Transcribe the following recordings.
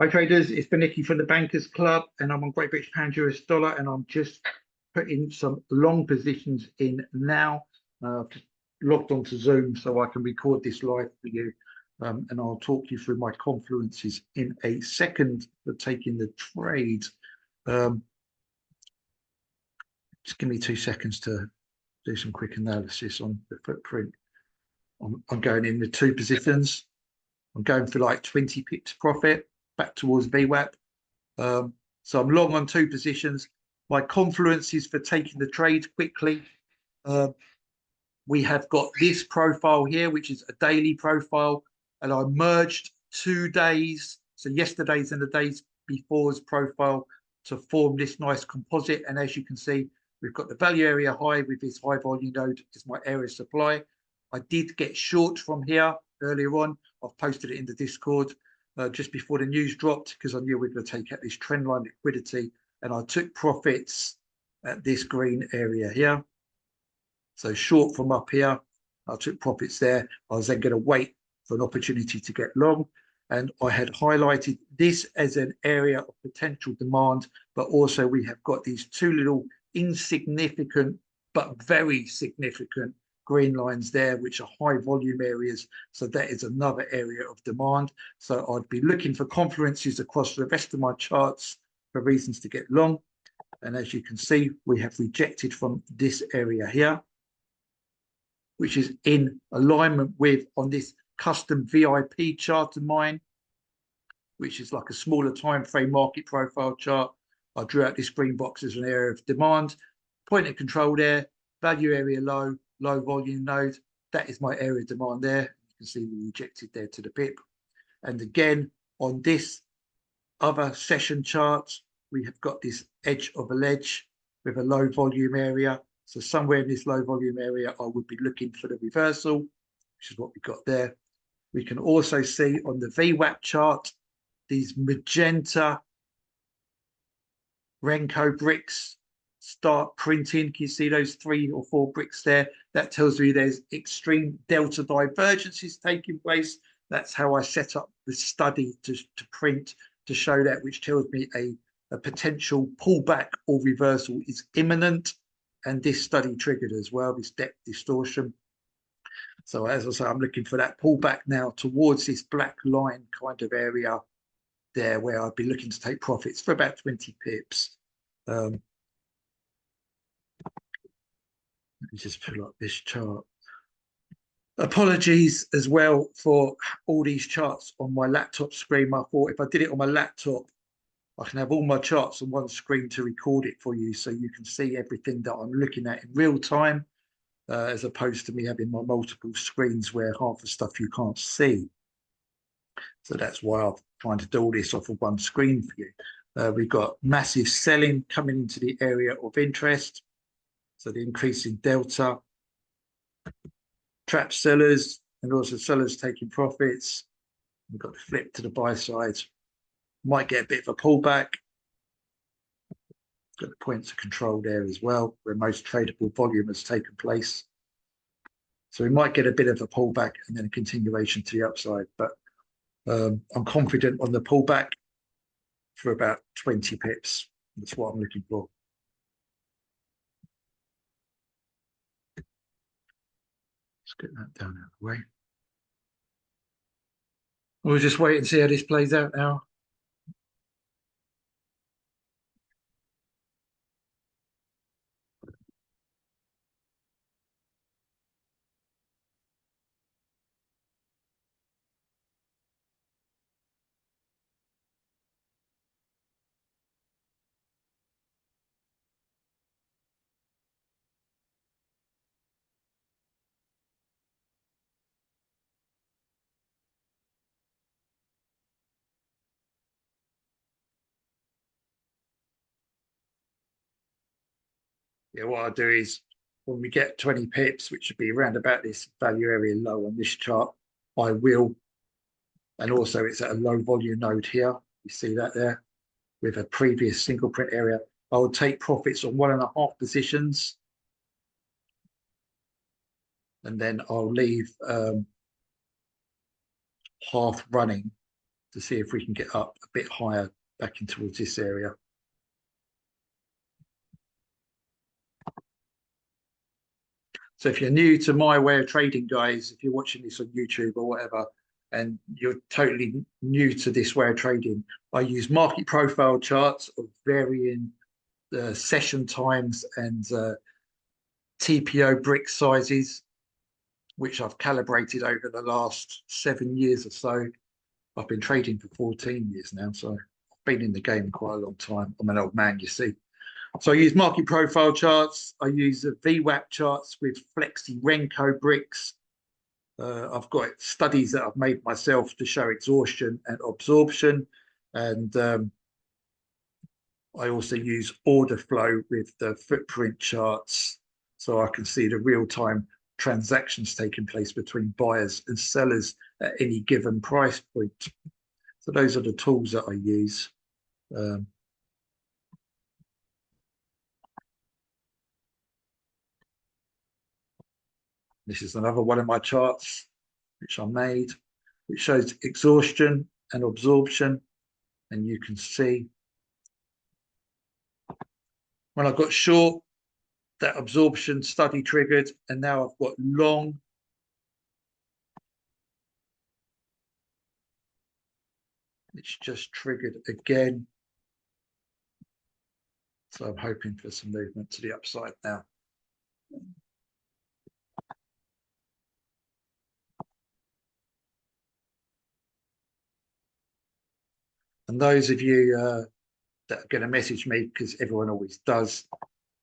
Hi traders, it's Benicki from the Bankers Club and I'm on Great British Pound US Dollar and I'm just putting some long positions in now. I've just logged onto Zoom so I can record this live for you and I'll talk you through my confluences in a second for taking the trade. Just give me 2 seconds to do some quick analysis on the footprint. I'm going in the 2 positions. I'm going for like 20 pips profit back towards VWAP. So I'm long on 2 positions. My confluences for taking the trade quickly. We have got this profile here, which is a daily profile, and I merged 2 days, so yesterday's and the days before's profile to form this nice composite. And as you can see, we've got the value area high with this high volume node is my area supply. I did get short from here earlier on. I've posted it in the Discord just before the news dropped because I knew we were going to take out this trend line liquidity, and I took profits at this green area here. So short from up here, I took profits there. I was then going to wait for an opportunity to get long, and I had highlighted this as an area of potential demand, but also we have got these 2 little insignificant but very significant green lines there, which are high volume areas. So that is another area of demand. So I'd be looking for confluences across the rest of my charts for reasons to get long. And as you can see, we have rejected from this area here, which is in alignment with on this custom VIP chart of mine, which is like a smaller time frame market profile chart. I drew out this green box as an area of demand. Point of control there, value area low, low volume node. That is my area of demand there. You can see we rejected there to the pip. And again, on this other session chart, we have got this edge of a ledge with a low volume area. So somewhere in this low volume area, I would be looking for the reversal, which is what we got there. We can also see on the VWAP chart, these magenta Renko bricks start printing. Can you see those 3 or 4 bricks there? That tells me there's extreme delta divergences taking place. That's how I set up the study to print to show that, which tells me a potential pullback or reversal is imminent. And this study triggered as well, this depth distortion. So as I say, I'm looking for that pullback now towards this black line kind of area there, where I'd be looking to take profits for about 20 pips. Let me just pull up this chart. Apologies as well for all these charts on my laptop screen. I thought if I did it on my laptop, I can have all my charts on one screen to record it for you so you can see everything that I'm looking at in real time, as opposed to me having my multiple screens where half the stuff you can't see. So that's why I'm trying to do all this off of one screen for you. We've got massive selling coming into the area of interest. So the increase in delta, trap sellers, and also sellers taking profits. We've got the flip to the buy side. Might get a bit of a pullback. Got the points of control there as well, where most tradable volume has taken place. So we might get a bit of a pullback and then a continuation to the upside. But I'm confident on the pullback for about 20 pips. That's what I'm looking for. Let's get that down out of the way. We'll just wait and see how this plays out now. Yeah, what I'll do is when we get 20 pips, which should be around about this value area low on this chart, I will, and also it's at a low volume node here. You see that there with a previous single print area. I will take profits on 1.5 positions. And then I'll leave half running to see if we can get up a bit higher back in towards this area. So if you're new to my way of trading, guys, if you're watching this on YouTube or whatever, and you're totally new to this way of trading, I use market profile charts of varying session times and TPO brick sizes, which I've calibrated over the last 7 years or so. I've been trading for 14 years now, so I've been in the game quite a long time. I'm an old man, you see. So I use market profile charts. I use VWAP charts with Flexi Renko bricks. I've got studies that I've made myself to show exhaustion and absorption. And I also use Orderflow with the footprint charts, so I can see the real-time transactions taking place between buyers and sellers at any given price point. So those are the tools that I use. This is another one of my charts which I made, which shows exhaustion and absorption. And you can see when I got short, that absorption study triggered, and now I've got long. It's just triggered again. So I'm hoping for some movement to the upside now. And those of you that are going to message me, because everyone always does,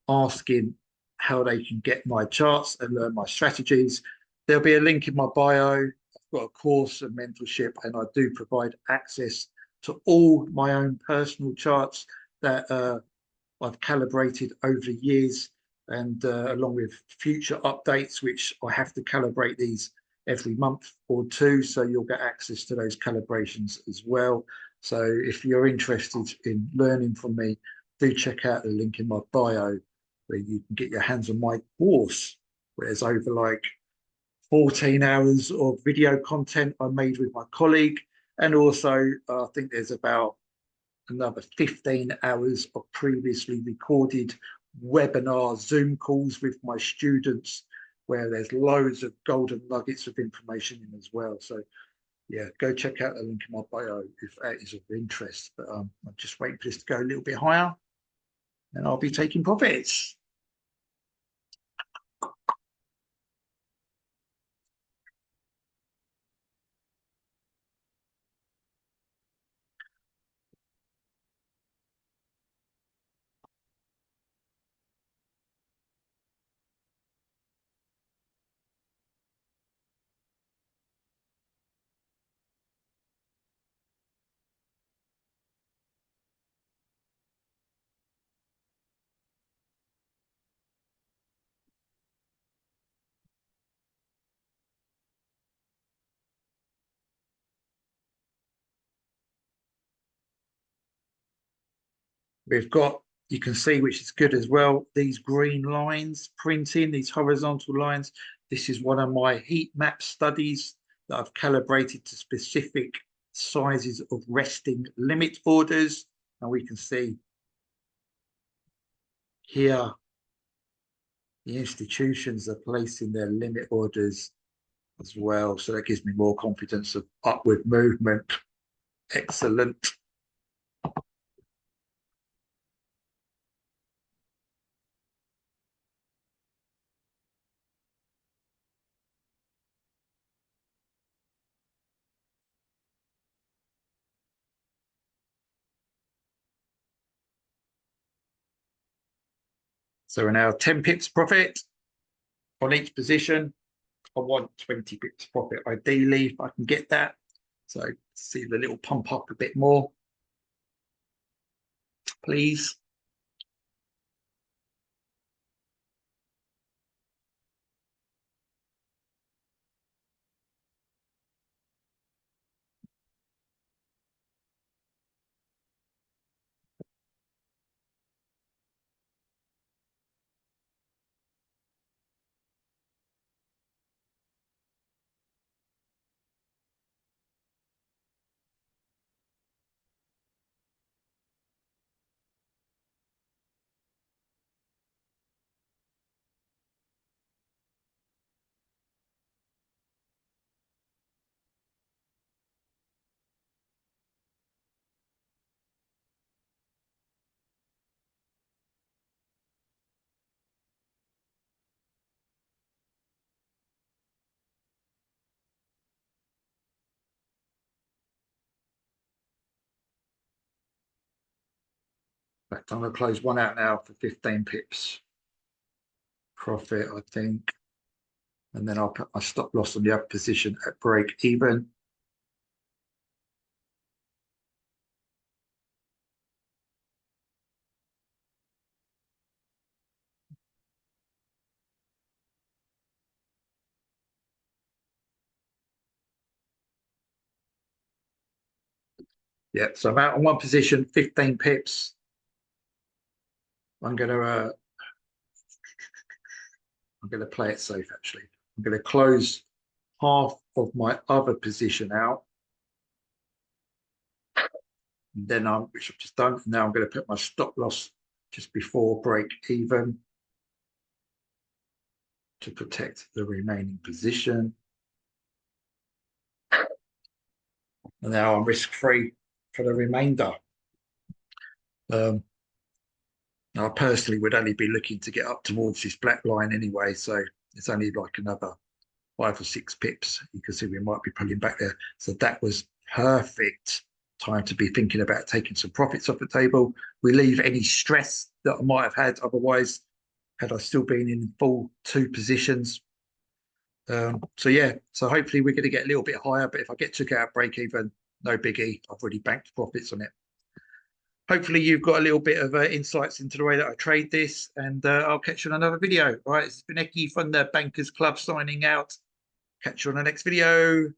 asking how they can get my charts and learn my strategies, there'll be a link in my bio. I've got a course and mentorship, and I do provide access to all my own personal charts that I've calibrated over the years, and along with future updates, which I have to calibrate these every month or two, so you'll get access to those calibrations as well. So if you're interested in learning from me, do check out the link in my bio where you can get your hands on my course, where there's over like 14 hours of video content I made with my colleague, and also I think there's about another 15 hours of previously recorded webinar Zoom calls with my students, where there's loads of golden nuggets of information in as well. So yeah, go check out the link in my bio if that is of interest. But I'm just waiting for this to go a little bit higher, and I'll be taking profits. We've got, you can see, which is good as well, these green lines printing, these horizontal lines. This is one of my heat map studies that I've calibrated to specific sizes of resting limit orders. And we can see here the institutions are placing their limit orders as well. So that gives me more confidence of upward movement. Excellent. So we're now 10 pips profit on each position. I want 20 pips profit ideally if I can get that. So see the little pump up a bit more, please. In fact, I'm going to close one out now for 15 pips profit, I think. And then I'll put my stop loss on the other position at break even. Yeah, so I'm out on one position, 15 pips. I'm going to play it safe, actually. I'm going to close half of my other position out. And then which I've just done. Now I'm going to put my stop loss just before break even to protect the remaining position. And now I'm risk free for the remainder. I personally would only be looking to get up towards this black line anyway, so it's only like another 5 or 6 pips. You can see we might be pulling back there. So that was perfect time to be thinking about taking some profits off the table. We leave any stress that I might have had otherwise had I still been in full 2 positions. So yeah, so hopefully we're going to get a little bit higher, but if I get took out break even, no biggie. I've already banked profits on it. Hopefully you've got a little bit of insights into the way that I trade this, and I'll catch you on another video. All right, it's been Eki from the Bankers Club signing out. Catch you on the next video.